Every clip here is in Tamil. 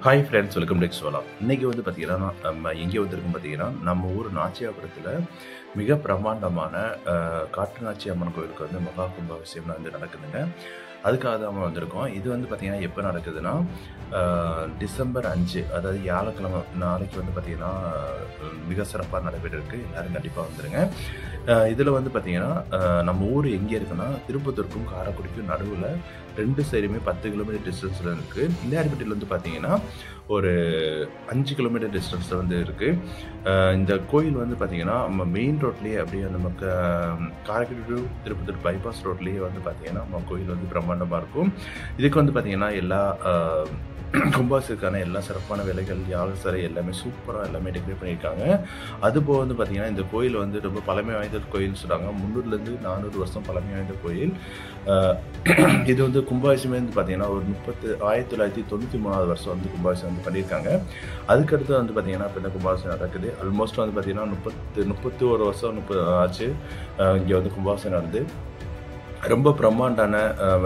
ஹாய் ஃப்ரெண்ட்ஸ், வெல்கம் டு எக்ஸ்வலா. இன்றைக்கி வந்து பார்த்திங்கன்னா நம்ம எங்கே வந்திருக்கோம் பார்த்திங்கன்னா, நம்ம ஊர் நாச்சியாபுரத்தில் மிக பிரம்மாண்டமான காட்டு நாச்சி அம்மன் கோவிலுக்கு வந்து மகா கும்பாபிஷேகம் வந்து நடக்குதுங்க. அதுக்காக தான் நம்ம வந்திருக்கோம். இது வந்து பார்த்திங்கன்னா எப்போ நடக்குதுன்னா டிசம்பர் 5, அதாவது வியாழக்கிழமை நாளைக்கு வந்து பார்த்திங்கன்னா மிக சிறப்பாக நடைபெற்றிருக்கு. எல்லோரும் கண்டிப்பாக வந்துடுங்க. இதில் வந்து பார்த்திங்கன்னா நம்ம ஊர் எங்கே இருக்குன்னா, திருப்பத்தூருக்கும் காரைக்குடிக்கும் நடுவில் 2 சைடுமே 10 கிலோமீட்டர் டிஸ்டன்ஸில் இருக்குது. பிள்ளையார்பட்டியில் வந்து பார்த்திங்கன்னா ஒரு 5 கிலோமீட்டர் டிஸ்டன்ஸில் வந்து இருக்குது. இந்த கோயில் வந்து பார்த்திங்கன்னா நம்ம மெயின் ரோட்லேயே அப்படியே நம்ம காரைக்குடி டு திருப்பத்தூர் பைபாஸ் ரோட்லேயே வந்து பார்த்திங்கன்னா நம்ம கோயில் வந்து பிரம்மாண்டமாக இருக்கும். இதுக்கு வந்து பார்த்திங்கன்னா எல்லா கும்பாபிஷேகத்துக்கான எல்லா சிறப்பான வேலைகள், யாழ் சிலை எல்லாமே சூப்பராக எல்லாமே டெக்கரேட் பண்ணியிருக்காங்க. அதுபோக வந்து பார்த்திங்கன்னா இந்த கோயில் வந்து ரொம்ப பழமை வாய்ந்த கோயில்னு சொல்கிறாங்க. 300லேருந்து 400 வருஷம் பழமை வாய்ந்த கோயில். இது வந்து கும்பாபிஷேகம் வந்து பார்த்திங்கன்னா ஒரு 1993 வருஷம் வந்து கும்பாபிஷேகம் வந்து பண்ணியிருக்காங்க. அதுக்கடுத்து வந்து பார்த்திங்கன்னா இப்போ இந்த கும்பாபிஷேகம் நடக்குது. ஆல்மோஸ்ட் வந்து பார்த்திங்கன்னா 31 வருஷம் ஆச்சு இங்கே வந்து கும்பாபிஷேகம் நடந்து. ரொம்ப பிரம்மாண்டான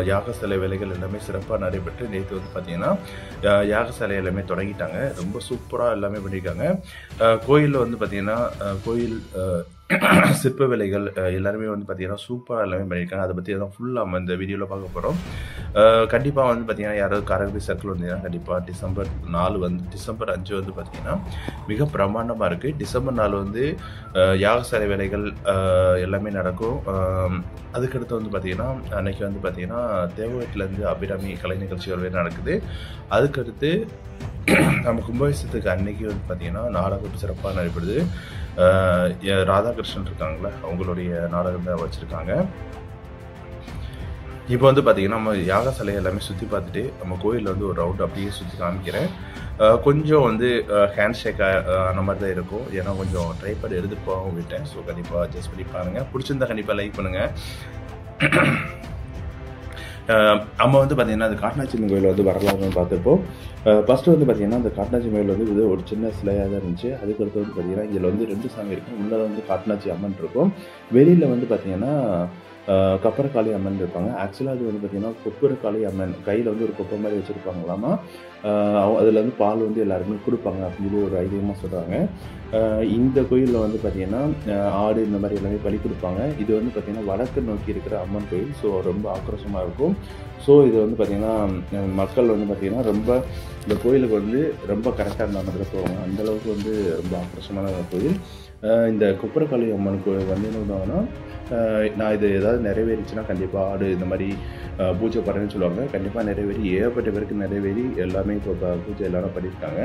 யாக சிலை வேலைகள் எல்லாமே சிறப்பாக நடைபெற்று நேற்று வந்து பார்த்திங்கன்னா யாக சிலை எல்லாமே தொடங்கிட்டாங்க. ரொம்ப சூப்பராக எல்லாமே பண்ணியிருக்காங்க. கோயிலில் வந்து பார்த்திங்கன்னா கோயில் சிற்ப வேலைகள் எல்லாருமே வந்து பார்த்திங்கன்னா சூப்பராக எல்லாமே பண்ணியிருக்காங்க. அதை பற்றி தான் ஃபுல்லாக நம்ம இந்த வீடியோவில் பார்க்க போகிறோம். கண்டிப்பாக வந்து பார்த்திங்கன்னா யாராவது காரைக்குடி சர்க்கிள் வந்தீங்கன்னா கண்டிப்பாக டிசம்பர் 5 வந்து பார்த்திங்கன்னா மிக பிரம்மாண்டமாக இருக்குது. டிசம்பர் 4 வந்து யாக சிலை வேலைகள் எல்லாமே நடக்கும். அதுக்கடுத்து வந்து பார்த்திங்கன்னா அன்றைக்கி வந்து பார்த்திங்கன்னா தேவகத்திலேருந்து அபிராமி கலை நிகழ்ச்சிகள் நடக்குது. அதுக்கடுத்து நம்ம கும்பாபிஷேகத்துக்கு அன்னைக்கு வந்து பார்த்திங்கன்னா நாடகம் சிறப்பாக நடைபெறுது. ராதாகிருஷ்ணன் இருக்காங்களே, அவங்களுடைய நாடகம் தான் வச்சுருக்காங்க. இப்போ வந்து பார்த்திங்கன்னா நம்ம யாக சிலை எல்லாமே சுற்றி பார்த்துட்டு நம்ம கோயிலில் வந்து ஒரு ரவுண்ட் அப்படியே சுற்றி காமிக்கிறேன். கொஞ்சம் வந்து ஹேண்ட் ஷேக் அந்த மாதிரி தான் இருக்கும். ஏன்னா கொஞ்சம் ட்ரைபேட் எடுத்துகிட்டு போகவும் விட்டேன். ஸோ கண்டிப்பாக அட்ஜஸ்ட் பண்ணி பாருங்கள். பிடிச்சிருந்தா கண்டிப்பாக லைக் பண்ணுங்கள். நம்ம வந்து பார்த்திங்கன்னா அந்த காட்டுநாச்சி கோயில் வந்து வரலாறுன்னு பார்த்துருப்போம். ஃபஸ்ட்டு வந்து பார்த்திங்கன்னா அந்த காட்டுநாச்சி கோயில் வந்து இது ஒரு சின்ன சிலையாக தான் இருந்துச்சு. அதுக்கடுத்து வந்து பார்த்திங்கன்னா இதில் வந்து 2 சாமி இருக்கும். உள்ளே வந்து காட்டுநாச்சி அம்மன் இருக்கும். வெளியில் வந்து பார்த்திங்கன்னா கப்பரக்காளி அம்மன் இருப்பாங்க. ஆக்சுவலாக அது வந்து பார்த்திங்கன்னா கொப்பரக்காளி அம்மன் கையில் வந்து ஒரு கொப்பை மாதிரி வச்சுருப்பாங்களாமா. அதில் வந்து பால் வந்து எல்லாருமே கொடுப்பாங்க அப்படின்னு சொல்லி ஒரு ஐதீகமாக சொல்கிறாங்க. இந்த கோயிலில் வந்து பார்த்திங்கன்னா ஆடு இந்த மாதிரி எல்லாமே பலி கொடுப்பாங்க. இது வந்து பார்த்திங்கன்னா வடக்கு நோக்கி இருக்கிற அம்மன் கோயில். ஸோ ரொம்ப ஆக்ரோஷமாக இருக்கும். ஸோ இது வந்து பார்த்திங்கன்னா மக்கள் வந்து பார்த்திங்கன்னா ரொம்ப இந்த கோயிலுக்கு வந்து ரொம்ப கரெக்டாக இருந்த மாதிரி போவாங்க. அந்தளவுக்கு வந்து ரொம்ப ஆக்ரோஷமான கோயில். இந்த கொப்பரக்காளி அம்மன் கோயில் வந்து என்ன பண்ணுவாங்கன்னா, நான் இது ஏதாவது நிறைவேறிச்சுன்னா கண்டிப்பாக ஆடு இந்த மாதிரி பூஜை பண்ணுறேன்னு சொல்லுவாங்க. கண்டிப்பாக நிறைவேறி ஏகப்பட்ட பேருக்கு நிறைவேறி எல்லாமே இப்போ பூஜை எல்லாரும் பண்ணியிருக்காங்க.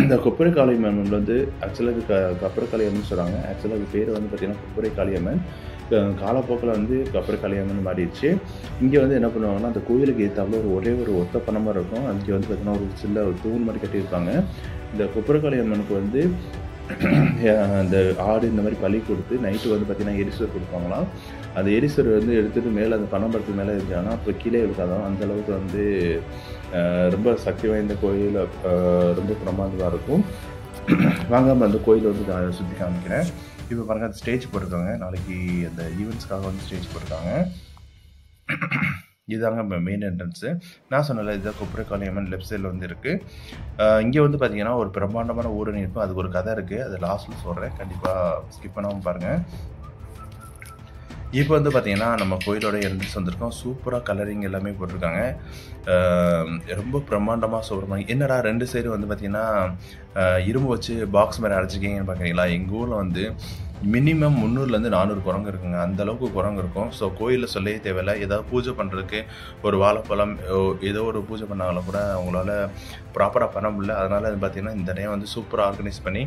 இந்த கொப்பரக்காளி அம்மன் வந்து ஆக்சுவலாக கப்பரக்காளி அம்மன் சொல்கிறாங்க. ஆக்சுவலாக அது பேர் வந்து பார்த்திங்கன்னா கொப்பரக்காளி அம்மன். காலப்போக்கில் வந்து கப்பரக்காளி அம்மன் மாறிடுச்சு. இங்கே வந்து என்ன பண்ணுவாங்கன்னா, அந்த கோயிலுக்கு ஏற்றாப்புல ஒரே ஒரு ஒத்த பணமாக இருக்கும். அங்கே வந்து பார்த்திங்கன்னா ஒரு சின்ன ஒரு தூண் மாதிரி கட்டியிருப்பாங்க. இந்த கொப்பரக்காளி அம்மனுக்கு வந்து அந்த ஆடு இந்த மாதிரி பலி கொடுத்து நைட்டு வந்து பார்த்திங்கன்னா எரிசோர் கொடுப்பாங்களாம். அந்த எரிசோர் வந்து எடுத்துகிட்டு மேலே அந்த பனம்பரத்துக்கு மேலே இருந்தாங்கன்னா அப்போ கீழே இருக்காதான். அந்தளவுக்கு வந்து ரொம்ப சக்தி வாய்ந்த கோயில், ரொம்ப பிரமாதமாக இருக்கும். வாங்க நம்ம அந்த கோயிலை வந்து நான் சுற்றி காமிக்கிறேன். இப்போ பாருங்கள், அந்த ஸ்டேஜ் போட்டிருக்காங்க. நாளைக்கு அந்த ஈவெண்ட்ஸ்க்காக வந்து ஸ்டேஜ் போட்டிருக்காங்க. இதுதாங்க மெயின் என்ட்ரன்ஸு. நான் சொன்னல இதுதான் கொப்பரக்காளி அம்மன் லெஃப்ட் சைடில் வந்து இருக்குது. இங்கே வந்து பார்த்திங்கன்னா ஒரு பிரம்மாண்டமான ஊரணி இருக்கும். அதுக்கு ஒரு கதை இருக்குது. அது லாஸ்ட்டில் சொல்கிறேன். கண்டிப்பாக ஸ்கிப் பண்ணாமல் பாருங்கள். இப்போ வந்து பார்த்திங்கன்னா நம்ம கோயிலோட என்ட்ரன்ஸ் வந்திருக்கோம். சூப்பராக கலரிங் எல்லாமே போட்டிருக்காங்க. ரொம்ப பிரம்மாண்டமாக சொல்கிறாங்க. என்னடா 2 சைடு வந்து பார்த்திங்கன்னா இரும்பு வச்சு பாக்ஸ் மாதிரி அடைச்சிக்கிங்கன்னு பார்க்குறீங்களா? எங்கள் ஊரில் வந்து மினிமம் 300லேருந்து 400 குரங்கு இருக்குங்க. அந்தளவுக்கு குரங்கு இருக்கும். ஸோ கோயிலில் சொல்லவே தேவையில்லை. ஏதாவது பூஜை பண்ணுறதுக்கு ஒரு வாழைப்பழம் ஏதோ ஒரு பூஜை பண்ணாலும் கூட அவங்களால ப்ராப்பராக பண்ண முடியல. அதனால் அது பார்த்திங்கன்னா இந்த டைம் வந்து சூப்பராக ஆர்கனைஸ் பண்ணி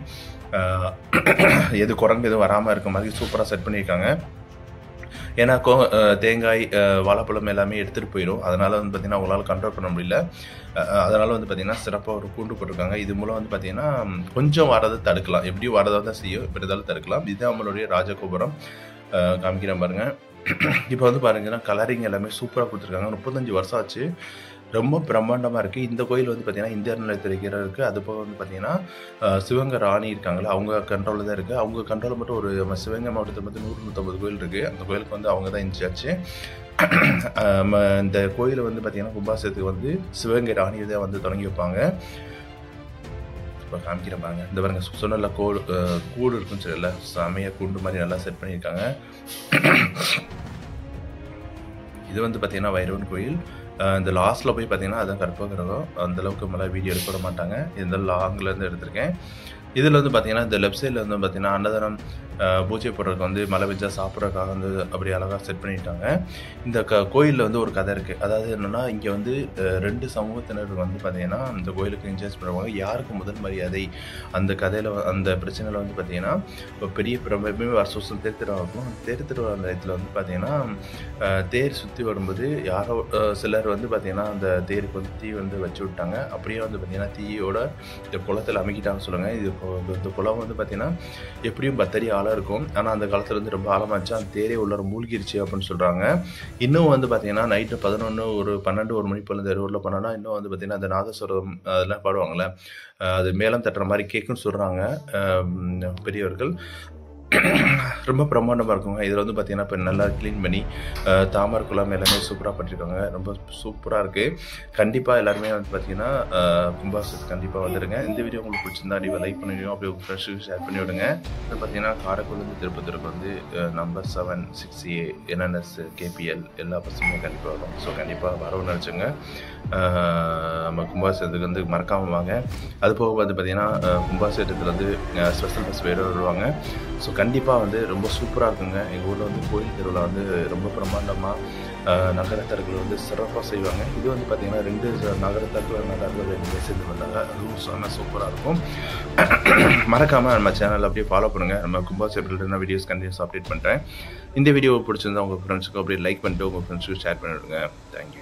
எது குரங்கு எதுவும் வராமல் இருக்க மாதிரி சூப்பராக செட் பண்ணியிருக்காங்க. ஏன்னா தேங்காய் வாழைப்பழம் எல்லாமே எடுத்துகிட்டு போயிடும். அதனால் வந்து பார்த்திங்கன்னா அவங்களால கண்ட்ரோல் பண்ண முடியல. அதனால் வந்து பார்த்திங்கன்னா சிறப்பாக ஒரு கூண்டு போட்டிருக்காங்க. இது மூலம் வந்து பார்த்திங்கன்னா கொஞ்சம் வரதை தடுக்கலாம். எப்படியும் வரதாக தான் செய்யும், எப்படி இருந்தாலும் தடுக்கலாம். இதுதான் நம்மளுடைய ராஜகோபுரம். காமிக்கிறேன் பாருங்கள். இப்போ வந்து பாருங்கன்னா கலரிங் எல்லாமே சூப்பராக கொடுத்துருக்காங்க. 35 வருஷம் ஆச்சு. ரொம்ப பிரம்மாண்டமாக இருக்குது. இந்த கோயில் வந்து பார்த்திங்கன்னா இந்திய அறநிலையத்துறை கீழே இருக்குது. அது போக வந்து பார்த்திங்கன்னா சிவகங்கை ராணி இருக்காங்களா, அவங்க கண்ட்ரோலில் தான் இருக்குது. அவங்க கண்ட்ரோலில் மட்டும் ஒரு சிவகங்கை மாவட்டத்தில் மட்டும் 100-150 கோயில் இருக்குது. அந்த கோயிலுக்கு வந்து அவங்க தான் இன்சார்ஜ். இந்த கோயிலை வந்து பார்த்தீங்கன்னா கும்பாபிஷேகத்துக்கு வந்து சிவகங்கை ராணி தான் வந்து தொடங்கி வைப்பாங்க. இப்போ காமிக்கிறேன் பாருங்க. இந்த பாருங்க சொன்னல கூடு இருக்குன்னு சொல்லல, செமையாக கூண்டு மாதிரி நல்லா செட் பண்ணியிருக்காங்க. இது வந்து பார்த்தீங்கன்னா வைரவன் கோயில். இந்த லாஸ்ட்டில் போய் பார்த்தீங்கன்னா அதான் கற்பகிரகம். அந்தளவுக்கு மேலே வீடியோ எடுக்க விட மாட்டாங்க. இந்த லாங்லேருந்து எடுத்திருக்கேன். இதில் வந்து பார்த்தீங்கன்னா இந்த லெஃப்ட் சைடில் வந்து பார்த்தீங்கன்னா அன்னதானம் பூஜை போடுறதுக்கு வந்து மழை பெஞ்சா சாப்பிட்றதுக்காக வந்து அப்படி அழகாக செட் பண்ணிட்டாங்க. இந்த கோயிலில் வந்து ஒரு கதை இருக்குது. அதாவது என்னென்னா இங்கே வந்து 2 சமூகத்தினர் வந்து பார்த்தீங்கன்னா இந்த கோயிலுக்கு இன்சார்ஜ் பண்ணுவாங்க. யாருக்கு முதல் மரியாதை அந்த கதையில் அந்த பிரச்சனையில் வந்து பார்த்தீங்கன்னா இப்போ பெரிய எப்பவுமே வருஷம் தேர்திருவா இருக்கும். தேர்திருவா அந்த இடத்துல வந்து பார்த்தீங்கன்னா தேர் சுற்றி வரும்போது யாரோ சிலர் வந்து பார்த்தீங்கன்னா அந்த தேருக்கு வந்து தீ வந்து வச்சு விட்டாங்க. அப்படியே வந்து பார்த்தீங்கன்னா தீயோட இந்த குளத்தில் அமைக்கிட்டாங்கன்னு சொல்லுவாங்க. இந்த குளம் வந்து பார்த்தீங்கன்னா எப்படியும் 10 அடி ஆழம் இருக்கும். ஆனால் அந்த காலத்தில் வந்து ரொம்ப ஆழமாச்சு. அந்த தேரே உள்ளார மூழ்கிருச்சு அப்படின்னு சொல்கிறாங்க. இன்னும் வந்து பார்த்தீங்கன்னா நைட்டு 11 ஒரு 12 1 மணி போல் இந்த ரோட்டில் பண்ணோன்னா இன்னும் வந்து பார்த்தீங்கன்னா அந்த நாதஸ்வரம் அதெல்லாம் பாடுவாங்கள்ல, அது மேளம் தட்டுற மாதிரி கேட்குன்னு சொல்கிறாங்க பெரியவர்கள். ரொம்ப பிரம்மாண்டமாக இருக்குங்க. இதில் வந்து பார்த்தீங்கன்னா இப்போ நல்லா க்ளீன் பண்ணி தாமரை குளம் எல்லாமே சூப்பராக பண்ணியிருக்காங்க. ரொம்ப சூப்பராக இருக்குது. கண்டிப்பாக எல்லாருமே வந்து பார்த்தீங்கன்னா கும்பாபிஷேகத்துக்கு கண்டிப்பாக வந்துடுங்க. இந்த வீடியோ உங்களுக்கு பிடிச்சிருந்தா கண்டிப்பாக லைக் பண்ணிவிடுங்க. அப்படியே உங்கள் ஃப்ரெண்ட்ஸுக்கு ஷேர் பண்ணி விடுங்க. இப்போ பார்த்தீங்கன்னா காரைக்குடிலேருந்து திருப்பத்தூருக்கு வந்து நம்பர் 7 6A NNS KPL எல்லா பஸ்ஸுமே கண்டிப்பாக வரும். ஸோ கண்டிப்பாக வரவு நினச்சிங்க. நம்ம கும்பாபிஷேகத்துக்கு வந்து மறக்காமல் வாங்க. அது போக வந்து பார்த்தீங்கன்னா கும்பாபிஷேகத்தில் வந்து ஸ்பெஷல் பஸ் வேறு வருவாங்க. ஸோ கண்டிப்பாக வந்து ரொம்ப சூப்பராக இருக்குங்க. எங்கள் ஊரில் வந்து கோயில் திருவிழா வந்து ரொம்ப பிரம்மாண்டமாக நகரத்தார்கள் வந்து சிறப்பாக செய்வாங்க. இது வந்து பார்த்திங்கன்னா 2 நகரத்தார்கள் சேர்ந்து வந்தாங்க. அதுவும் செம்ம சூப்பராக இருக்கும். மறக்காமல் நம்ம சேனல் அப்படியே ஃபாலோ பண்ணுங்கள். நம்ம கும்பாபிஷேகத்தில் நான் வீடியோஸ் கண்டினியூஸ் அப்டேட் பண்ணுறேன். இந்த வீடியோ பிடிச்சிருந்தா உங்கள் ஃப்ரெண்ட்ஸுக்கு அப்படியே லைக் பண்ணிட்டு உங்கள் ஃப்ரெண்ட்ஸுக்கு ஷேர் பண்ணிவிடுங்க. தேங்க்யூ.